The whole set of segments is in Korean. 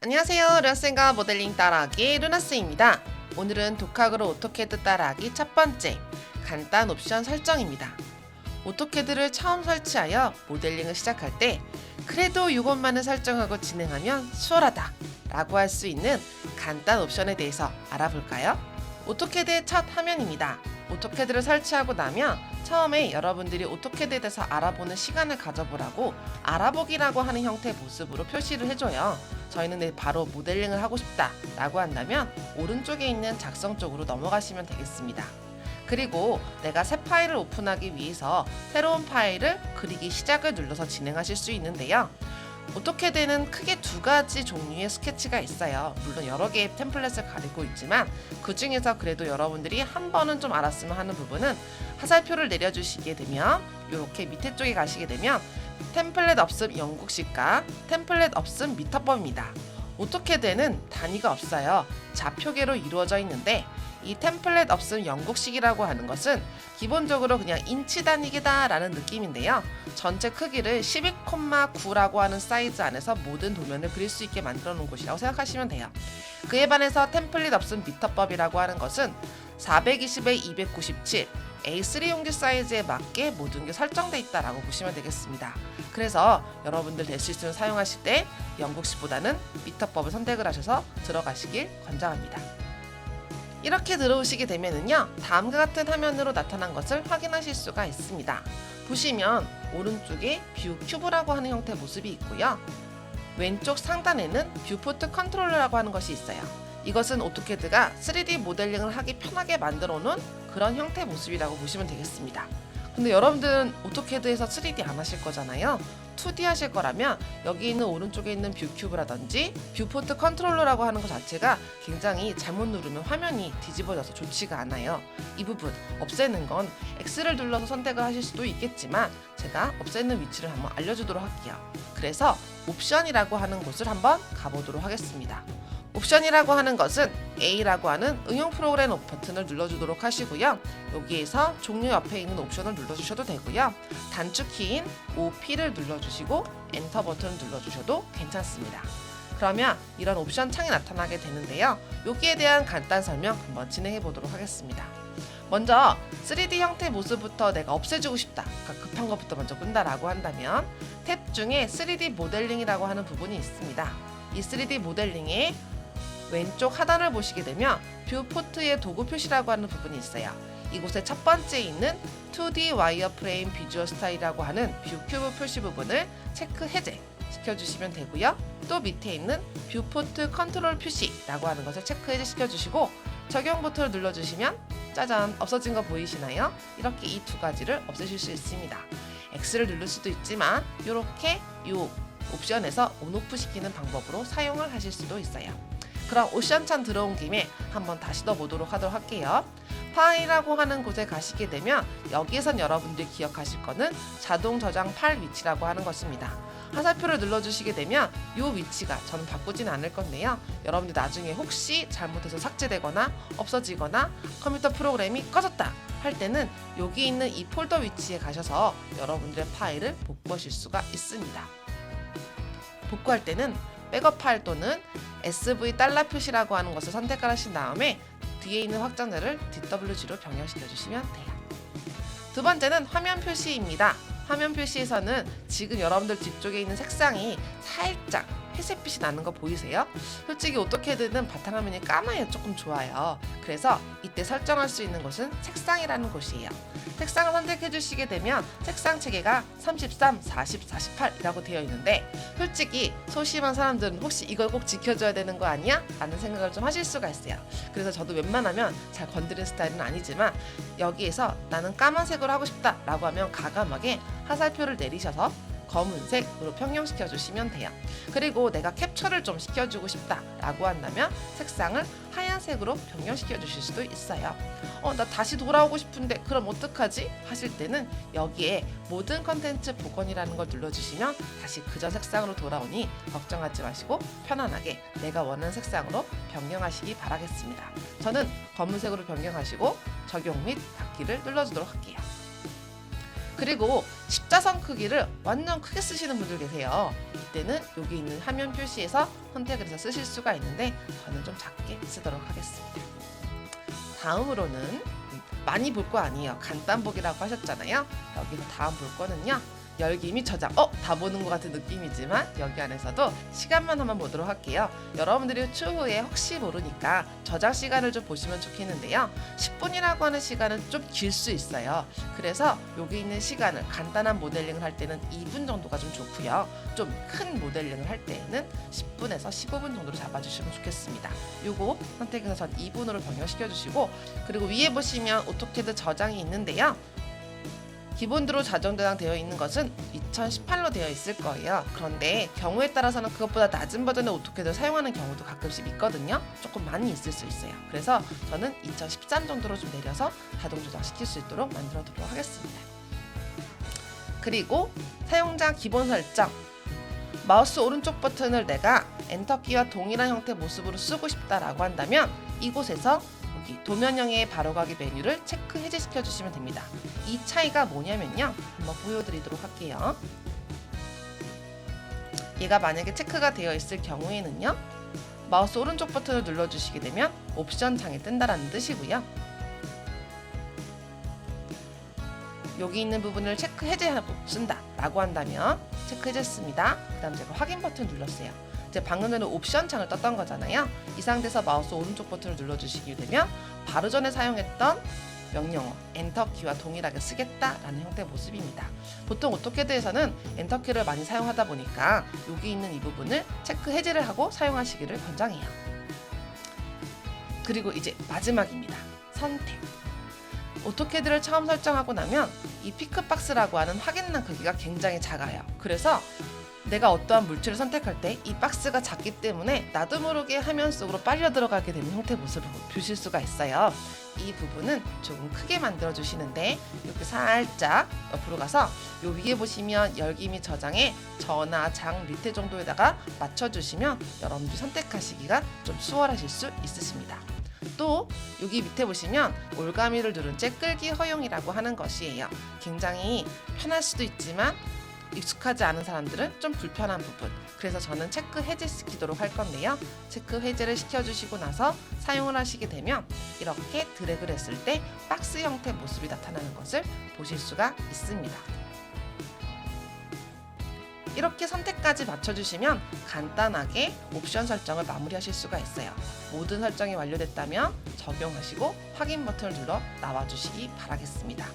안녕하세요. 르나쌤과 모델링 따라하기 루나쌤입니다. 오늘은 독학으로 오토캐드 따라하기 첫 번째 간단 옵션 설정입니다. 오토캐드를 처음 설치하여 모델링을 시작할 때 그래도 이것만은 설정하고 진행하면 수월하다 라고 할 수 있는 간단 옵션에 대해서 알아볼까요? 오토캐드의 첫 화면입니다. 오토캐드를 설치하고 나면 처음에 여러분들이 오토캐드에 대해서 알아보는 시간을 가져보라고 알아보기라고 하는 형태의 모습으로 표시를 해줘요. 저희는 바로 모델링을 하고 싶다 라고 한다면 오른쪽에 있는 작성 쪽으로 넘어가시면 되겠습니다. 그리고 내가 새 파일을 오픈하기 위해서 새로운 파일을 그리기 시작을 눌러서 진행하실 수 있는데요. 오토캐드에는 크게 두 가지 종류의 스케치가 있어요. 물론 여러 개의 템플릿을 가리고 있지만 그 중에서 그래도 여러분들이 한 번은 좀 알았으면 하는 부분은 화살표를 내려주시게 되면 이렇게 밑에 쪽에 가시게 되면 템플릿 없음 영국식과 템플릿 없음 미터법입니다. 오토캐드에는 단위가 없어요. 좌표계로 이루어져 있는데 이 템플릿 없음 영국식이라고 하는 것은 기본적으로 그냥 인치 단위기다 라는 느낌인데요. 전체 크기를 12,9라고 하는 사이즈 안에서 모든 도면을 그릴 수 있게 만들어 놓은 곳이라고 생각하시면 돼요. 그에 반해서 템플릿 없음 미터법이라고 하는 것은 420에 297 A3 용지 사이즈에 맞게 모든 게 설정되어 있다라고 보시면 되겠습니다. 그래서 여러분들 될 수 있으면 사용하실 때 영국식보다는 미터법을 선택을 하셔서 들어가시길 권장합니다. 이렇게 들어오시게 되면은요, 다음과 같은 화면으로 나타난 것을 확인하실 수가 있습니다. 보시면 오른쪽에 뷰 큐브라고 하는 형태의 모습이 있고요. 왼쪽 상단에는 뷰포트 컨트롤러라고 하는 것이 있어요. 이것은 오토캐드가 3D 모델링을 하기 편하게 만들어 놓은 그런 형태의 모습이라고 보시면 되겠습니다. 근데 여러분들은 오토캐드에서 3D 안 하실 거잖아요. 2D 하실 거라면 여기 있는 오른쪽에 있는 뷰 큐브라든지 뷰포트 컨트롤러라고 하는 것 자체가 굉장히 잘못 누르면 화면이 뒤집어져서 좋지가 않아요. 이 부분 없애는 건 X를 눌러서 선택을 하실 수도 있겠지만 제가 없애는 위치를 한번 알려주도록 할게요. 그래서 옵션이라고 하는 곳을 한번 가보도록 하겠습니다. 옵션이라고 하는 것은 A라고 하는 응용 프로그램 버튼을 눌러주도록 하시고요. 여기에서 종료 옆에 있는 옵션을 눌러주셔도 되고요. 단축키인 OP를 눌러주시고 엔터 버튼을 눌러주셔도 괜찮습니다. 그러면 이런 옵션 창이 나타나게 되는데요. 여기에 대한 간단 설명 한번 진행해 보도록 하겠습니다. 먼저 3D 형태 모습부터 내가 없애주고 싶다, 그러니까 급한 것부터 먼저 끈다라고 한다면 탭 중에 3D 모델링이라고 하는 부분이 있습니다. 이 3D 모델링에 왼쪽 하단을 보시게 되면 뷰포트의 도구 표시라고 하는 부분이 있어요. 이곳에 첫 번째 있는 2D 와이어프레임 비주얼 스타일이라고 하는 뷰 큐브 표시 부분을 체크 해제 시켜주시면 되고요. 또 밑에 있는 뷰포트 컨트롤 표시라고 하는 것을 체크 해제 시켜주시고 적용 버튼을 눌러주시면 짜잔, 없어진 거 보이시나요? 이렇게 이 두 가지를 없애실 수 있습니다. X를 누를 수도 있지만 이렇게 이 옵션에서 온오프 시키는 방법으로 사용을 하실 수도 있어요. 그럼 옵션창 들어온 김에 한번 다시 넣어보도록 하도록 할게요. 파일이라고 하는 곳에 가시게 되면 여기에선 여러분들이 기억하실 거는 자동 저장 파일 위치라고 하는 것입니다. 화살표를 눌러주시게 되면 이 위치가 저는 바꾸진 않을 건데요. 여러분들 나중에 혹시 잘못해서 삭제되거나 없어지거나 컴퓨터 프로그램이 꺼졌다 할 때는 여기 있는 이 폴더 위치에 가셔서 여러분들의 파일을 복구하실 수가 있습니다. 복구할 때는 백업 파일 또는 SV 달러 표시라고 하는 것을 선택을 하신 다음에 뒤에 있는 확장자를 DWG로 변경시켜 주시면 돼요. 두 번째는 화면 표시입니다. 화면 표시에서는 지금 여러분들 뒤쪽에 있는 색상이 살짝 회색빛이 나는 거 보이세요? 솔직히 오토캐드는 바탕화면이 까마야 조금 좋아요. 그래서 이때 설정할 수 있는 곳은 색상이라는 곳이에요. 색상을 선택해 주시게 되면 색상 체계가 33, 40, 48이라고 되어 있는데 솔직히 소심한 사람들은 혹시 이걸 꼭 지켜줘야 되는 거 아니야? 라는 생각을 좀 하실 수가 있어요. 그래서 저도 웬만하면 잘 건드리는 스타일은 아니지만 여기에서 나는 까만색으로 하고 싶다 라고 하면 과감하게 화살표를 내리셔서 검은색으로 변경시켜 주시면 돼요. 그리고 내가 캡처를 좀 시켜주고 싶다 라고 한다면 색상을 하얀색으로 변경시켜 주실 수도 있어요. 나 다시 돌아오고 싶은데 그럼 어떡하지? 하실 때는 여기에 모든 컨텐츠 복원이라는 걸 눌러주시면 다시 그전 색상으로 돌아오니 걱정하지 마시고 편안하게 내가 원하는 색상으로 변경하시기 바라겠습니다. 저는 검은색으로 변경하시고 적용 및 닫기를 눌러주도록 할게요. 그리고 십자선 크기를 완전 크게 쓰시는 분들 계세요. 이때는 여기 있는 화면 표시에서 선택을 해서 쓰실 수가 있는데 저는 좀 작게 쓰도록 하겠습니다. 다음으로는 많이 볼 거 아니에요. 간단 보기라고 하셨잖아요. 여기서 다음 볼 거는요. 열기 및 저장. 다 보는 것 같은 느낌이지만 여기 안에서도 시간만 한번 보도록 할게요. 여러분들이 추후에 혹시 모르니까 저장 시간을 좀 보시면 좋겠는데요. 10분이라고 하는 시간은 좀 길 수 있어요. 그래서 여기 있는 시간을 간단한 모델링을 할 때는 2분 정도가 좀 좋고요. 좀 큰 모델링을 할 때는 10분에서 15분 정도로 잡아주시면 좋겠습니다. 요거 선택해서 전 2분으로 변경시켜 주시고, 그리고 위에 보시면 오토캐드 저장이 있는데요. 기본으로 저장되어 있는 것은 2018로 되어 있을 거예요. 그런데 경우에 따라서는 그것보다 낮은 버전의 오토캐드를 사용하는 경우도 가끔씩 있거든요. 조금 많이 있을 수 있어요. 그래서 저는 2013 정도로 좀 내려서 자동 조작시킬 수 있도록 만들어 두도록 하겠습니다. 그리고 사용자 기본 설정. 마우스 오른쪽 버튼을 내가 엔터키와 동일한 형태 모습으로 쓰고 싶다라고 한다면 이곳에서 도면형의 바로가기 메뉴를 체크 해제시켜 주시면 됩니다. 이 차이가 뭐냐면요, 한번 보여드리도록 할게요. 얘가 만약에 체크가 되어 있을 경우에는요, 마우스 오른쪽 버튼을 눌러주시게 되면 옵션 창이 뜬다라는 뜻이고요. 여기 있는 부분을 체크 해제하고 쓴다 라고 한다면 체크 해제했습니다. 그 다음 제가 확인 버튼 눌렀어요. 이제 방금 전에 옵션 창을 떴던 거잖아요. 이 상태에서 마우스 오른쪽 버튼을 눌러주시게 되면 바로 전에 사용했던 명령어 엔터키와 동일하게 쓰겠다라는 형태의 모습입니다. 보통 오토캐드에서는 엔터키를 많이 사용하다 보니까 여기 있는 이 부분을 체크 해제를 하고 사용하시기를 권장해요. 그리고 이제 마지막입니다. 선택. 오토캐드를 처음 설정하고 나면 이 피크박스라고 하는 확인란 크기가 굉장히 작아요. 그래서 내가 어떠한 물질을 선택할 때 이 박스가 작기 때문에 나도 모르게 화면 속으로 빨려 들어가게 되는 형태의 모습을 보실 수가 있어요. 이 부분은 조금 크게 만들어 주시는데 이렇게 살짝 옆으로 가서 요 위에 보시면 열기 및 저장에 저나 장 밑에 정도에다가 맞춰주시면 여러분들이 선택하시기가 좀 수월하실 수 있으십니다. 또 여기 밑에 보시면 올가미를 누른 채 끌기 허용이라고 하는 것이에요. 굉장히 편할 수도 있지만 익숙하지 않은 사람들은 좀 불편한 부분, 그래서 저는 체크 해제 시키도록 할 건데요. 체크 해제를 시켜주시고 나서 사용을 하시게 되면 이렇게 드래그를 했을 때 박스 형태 모습이 나타나는 것을 보실 수가 있습니다. 이렇게 선택까지 맞춰주시면 간단하게 옵션 설정을 마무리하실 수가 있어요. 모든 설정이 완료됐다면 적용하시고 확인 버튼을 눌러 나와주시기 바라겠습니다.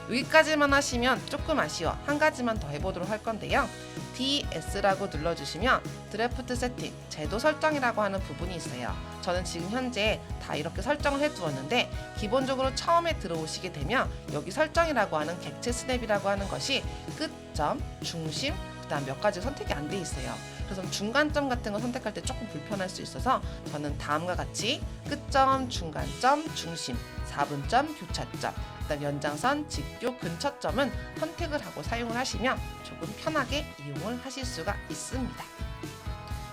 여기까지만 하시면 조금 아쉬워. 한 가지만 더 해보도록 할 건데요. DS라고 눌러주시면 드래프트 세팅, 제도 설정이라고 하는 부분이 있어요. 저는 지금 현재 다 이렇게 설정을 해두었는데 기본적으로 처음에 들어오시게 되면 여기 설정이라고 하는 객체 스냅이라고 하는 것이 끝점, 중심, 그 다음 몇 가지 선택이 안 돼 있어요. 그래서 중간점 같은 거 선택할 때 조금 불편할 수 있어서 저는 다음과 같이 끝점, 중간점, 중심, 4분점, 교차점, 그다음 연장선, 직교, 근처점은 선택을 하고 사용을 하시면 조금 편하게 이용을 하실 수가 있습니다.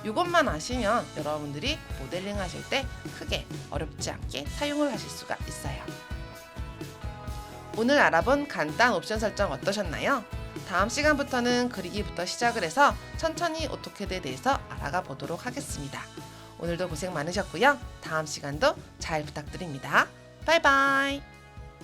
이것만 아시면 여러분들이 모델링 하실 때 크게 어렵지 않게 사용을 하실 수가 있어요. 오늘 알아본 간단 옵션 설정 어떠셨나요? 다음 시간부터는 그리기부터 시작을 해서 천천히 오토캐드에 대해서 알아가 보도록 하겠습니다. 오늘도 고생 많으셨고요. 다음 시간도 잘 부탁드립니다. 바이바이.